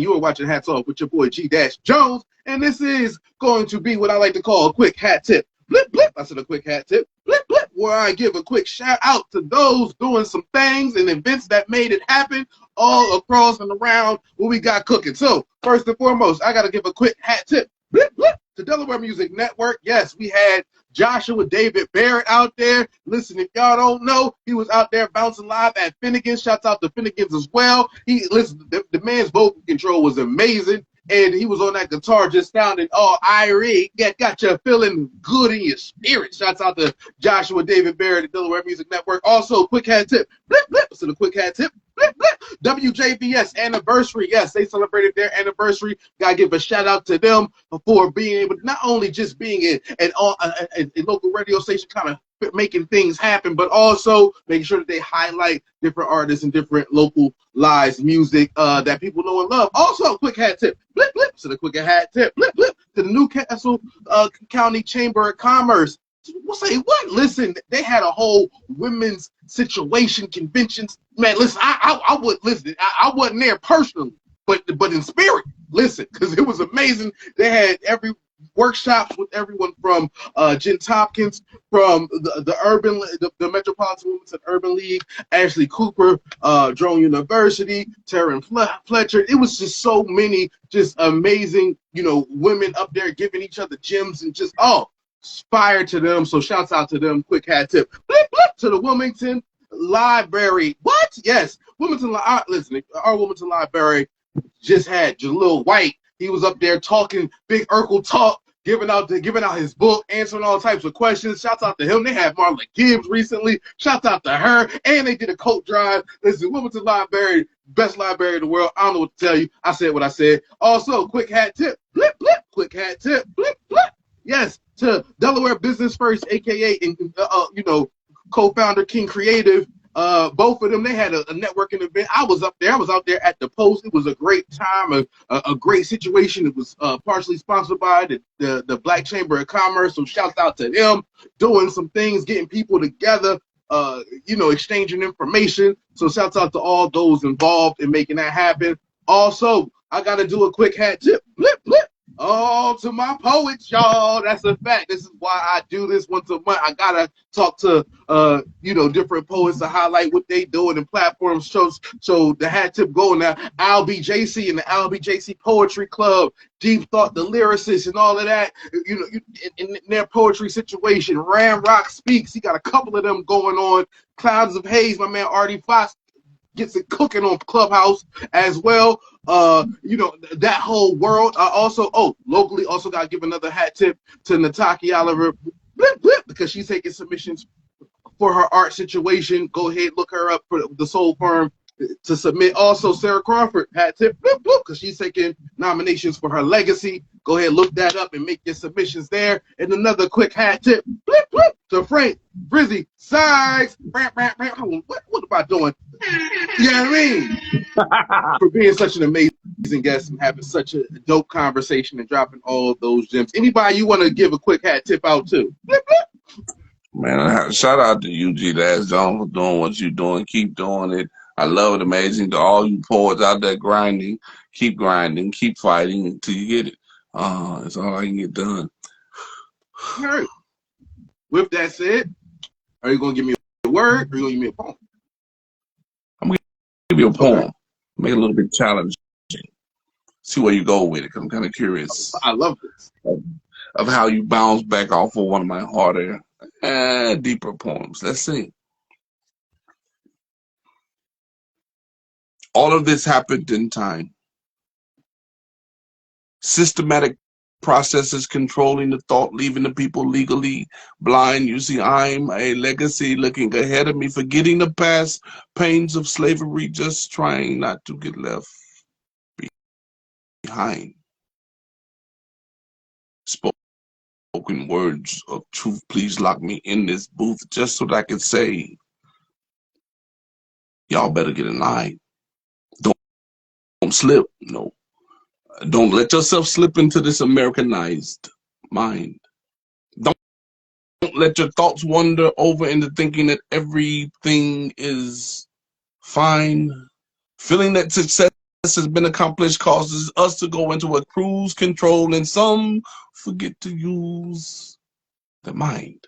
You are watching Hats Off with your boy G-Jones, and this is going to be what I like to call a quick hat tip. Blip, blip. I said a quick hat tip. Blip, blip. Where I give a quick shout out to those doing some things and events that made it happen all across and around what we got cooking. So, first and foremost, I got to give a quick hat tip. Blip, blip. To Delaware Music Network. Yes, we had Joshua David Barrett out there. Listen, if y'all don't know, he was out there bouncing live at Finnegan's. Shouts out to Finnegan's as well. The man's vocal control was amazing, and he was on that guitar just sounding all irie. Got you feeling good in your spirit. Shouts out to Joshua David Barrett at Delaware Music Network. Also, quick hat tip. Blip, blip. So the quick hat tip. Blip, blip. WJBS anniversary. Yes, they celebrated their anniversary. Gotta give a shout out to them for being able to not only just being a local radio station kind of making things happen, but also making sure that they highlight different artists and different local live music that people know and love. Also, quick hat tip. Blip, blip. So the quick hat tip. Blip, blip. To the Newcastle County Chamber of Commerce. We'll say what? Listen, they had a whole women's situation conventions. Man, listen, I would listen. I wasn't there personally, but in spirit, listen, because it was amazing. They had every workshops with everyone from Jen Tompkins, from the Metropolitan Women's and Urban League, Ashley Cooper, Drone University, Taryn Fletcher. It was just so many just amazing, women up there giving each other gems and just inspired to them. So shouts out to them. Quick hat tip. Blip, blip, to the Wilmington Library. What? Yes, Wilmington. Listen, our Wilmington Library just had Jalil White. He was up there talking big Urkel talk, giving out his book, answering all types of questions. Shouts out to him. They had Marla Gibbs recently. Shouts out to her. And they did a coat drive. Listen, Wilmington Library, best library in the world. I don't know what to tell you. I said what I said. Also, quick hat tip. Blip, blip. Quick hat tip. Blip, blip. Yes, to Delaware Business First, aka co-founder King Creative. Both of them, they had a networking event. I was out there at the Post. It was a great time, a great situation. It was partially sponsored by the Black Chamber of Commerce. So shouts out to them, doing some things, getting people together, exchanging information. So shouts out to all those involved in making that happen. Also, I got to do a quick hat tip. Blip, blip. Oh, to my poets, y'all. That's a fact. This is why I do this once a month. I gotta talk to different poets to highlight what they doing and platforms. So the hat tip going now. Al B. JC and the Al B. JC Poetry Club, Deep Thought, the lyricists, and all of that. In their poetry situation. Ram Rock Speaks. He got a couple of them going on. Clouds of Haze. My man Artie Fox gets it cooking on Clubhouse as well. That whole world. Locally also got to give another hat tip to Nataki Oliver, blip, blip, because she's taking submissions for her art situation. Go ahead, look her up for the Soul Firm to submit. Also, Sarah Crawford, hat tip, blip, blip, because she's taking nominations for her legacy. Go ahead, look that up and make your submissions there. And another quick hat tip, blip, blip, to Frank, Frizzy, Sykes. What am I doing? You know what I mean? For being such an amazing guest and having such a dope conversation and dropping all of those gems. Anybody you want to give a quick hat tip out to? Blip, blip. Man, shout out to you, G-Jones, for doing what you're doing. Keep doing it. I love it. Amazing to all you poets out there grinding. Keep grinding. Keep fighting until you get it. That's all I can get done. All right. With that said, are you going to give me a word or are you going to give me a poem? I'm going to give you a poem. Okay. Make it a little bit challenging. See where you go with it, because I'm kind of curious. I love this. Of how you bounce back off of one of my harder and deeper poems. Let's see. All of this happened in time. Systematic processes controlling the thought, leaving the people legally blind. You see, I'm a legacy looking ahead of me, forgetting the past pains of slavery, just trying not to get left behind. Spoken words of truth, please lock me in this booth just so that I can say, y'all better get in line. Don't slip, no. Don't let yourself slip into this Americanized mind. Don't let your thoughts wander over into thinking that everything is fine. Feeling that success has been accomplished causes us to go into a cruise control, and some forget to use the mind.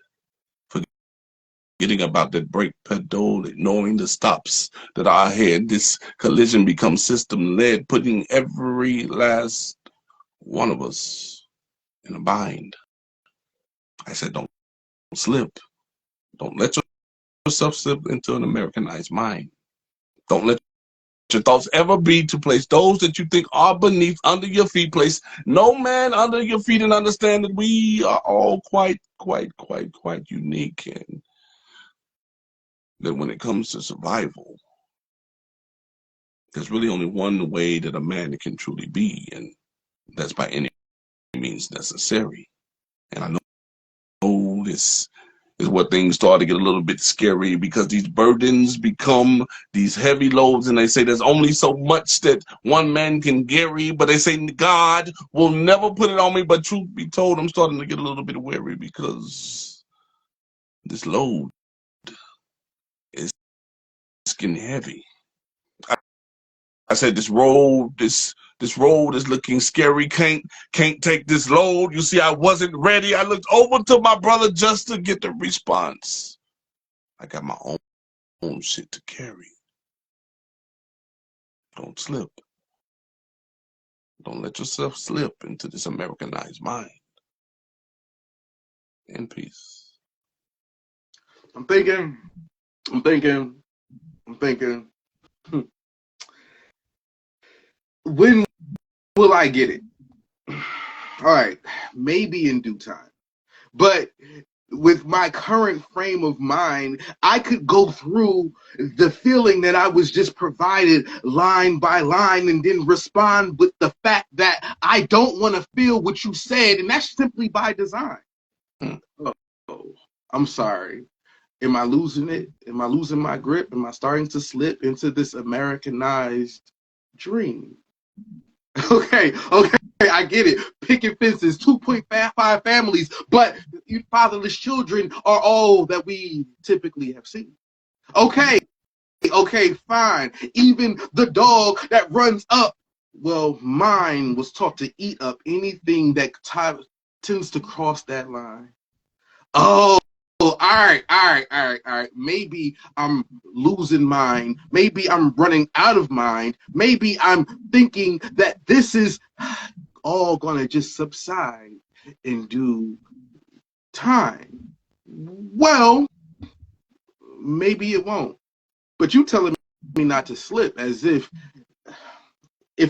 Forgetting about that brake pedal, ignoring the stops that are ahead. This collision becomes system-led, putting every last one of us in a bind. I said, don't slip. Don't let yourself slip into an Americanized mind. Don't let your thoughts ever be to place those that you think are beneath under your feet. Place no man under your feet, and understand that we are all quite unique, and that when it comes to survival, there's really only one way that a man can truly be, and that's by any means necessary. And I know this is where things start to get a little bit scary, because these burdens become these heavy loads, and they say there's only so much that one man can carry, but they say God will never put it on me. But truth be told, I'm starting to get a little bit wary, because this load is getting heavy. I said this road is looking scary. Can't take this load. You see, I wasn't ready. I looked over to my brother just to get the response. I got my own shit to carry. Don't slip. Don't let yourself slip into this Americanized mind. In peace. I'm thinking. When will I get it? All right, maybe in due time. But with my current frame of mind, I could go through the feeling that I was just provided line by line and then respond with the fact that I don't want to feel what you said, and that's simply by design. Oh, I'm sorry. Am I losing it? Am I losing my grip? Am I starting to slip into this Americanized dream? Okay, I get it. Picket fences, 2.5 families, but fatherless children are all that we typically have seen. Okay, fine. Even the dog that runs up, well, mine was taught to eat up anything that tends to cross that line. Oh, all right. Maybe I'm losing mine. Maybe I'm running out of mind. Maybe I'm thinking that this is all gonna just subside in due time. Well, maybe it won't. But you telling me not to slip, as if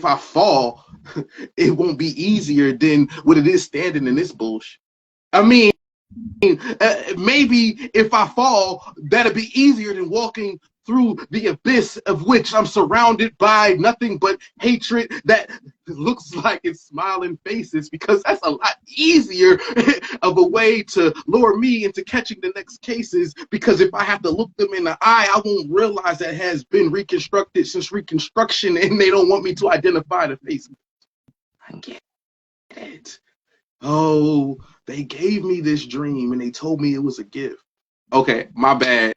I fall, it won't be easier than what it is standing in this bullshit. I mean, maybe if I fall, that'll be easier than walking through the abyss of which I'm surrounded by nothing but hatred that looks like it's smiling faces, because that's a lot easier of a way to lure me into catching the next cases, because if I have to look them in the eye, I won't realize that has been reconstructed since Reconstruction, and they don't want me to identify the face. I get it. Oh, they gave me this dream and they told me it was a gift. Okay, my bad.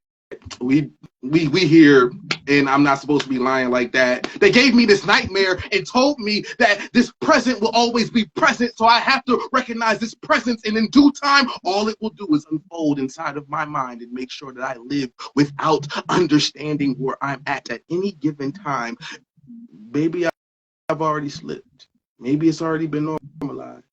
We here, and I'm not supposed to be lying like that. They gave me this nightmare and told me that this present will always be present, so I have to recognize this presence, and in due time, all it will do is unfold inside of my mind and make sure that I live without understanding where I'm at any given time. Maybe I've already slipped. Maybe it's already been normalized.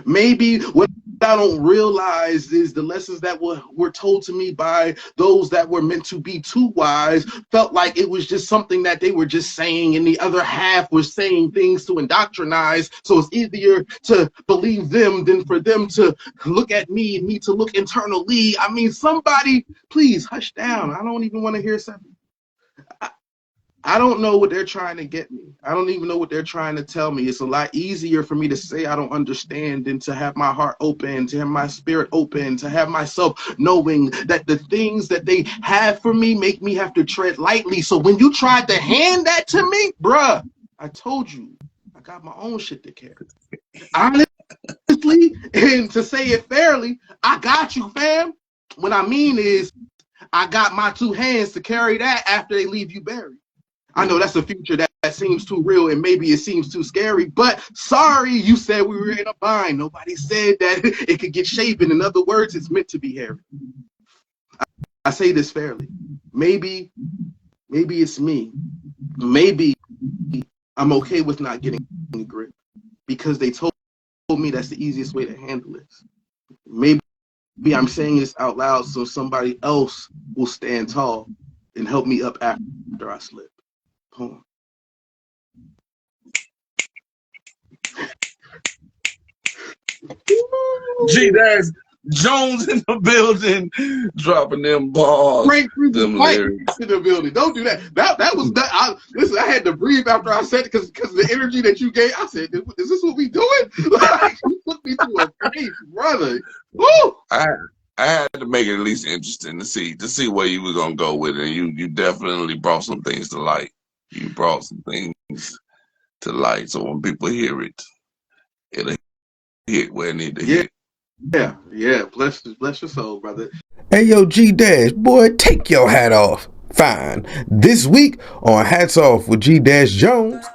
Maybe what I don't realize is the lessons that were told to me by those that were meant to be too wise felt like it was just something that they were just saying, and the other half was saying things to indoctrinize. So it's easier to believe them than for them to look at me and me to look internally. I mean, somebody, please hush down. I don't even want to hear something. I don't know what they're trying to get me. I don't even know what they're trying to tell me. It's a lot easier for me to say I don't understand than to have my heart open, to have my spirit open, to have myself knowing that the things that they have for me make me have to tread lightly. So when you tried to hand that to me, bruh, I told you, I got my own shit to carry. Honestly, and to say it fairly, I got you, fam. What I mean is, I got my two hands to carry that after they leave you buried. I know that's a future that seems too real and maybe it seems too scary, but sorry, you said we were in a bind. Nobody said that it could get shapen. In other words, it's meant to be hairy. I say this fairly. Maybe it's me. Maybe I'm okay with not getting a grip because they told me that's the easiest way to handle this. Maybe I'm saying this out loud so somebody else will stand tall and help me up after I slip. Hold on. G-Dash Jones in the building, dropping them balls. Frank Frizzy Mike in the building. Don't do that. That was that. Listen, I had to breathe after I said it because the energy that you gave. I said, "Is this what we doing?" Like, you put me to a place, brother. Woo! I had to make it at least interesting to see where you were gonna go with it. And you definitely brought some things to light. You brought some things to light, so when people hear it, it'll hit where it need to hit. Yeah. Bless your soul, brother. Hey, yo, G-Dash, boy, take your hat off. Fine. This week on Hats Off with G-Dash Jones.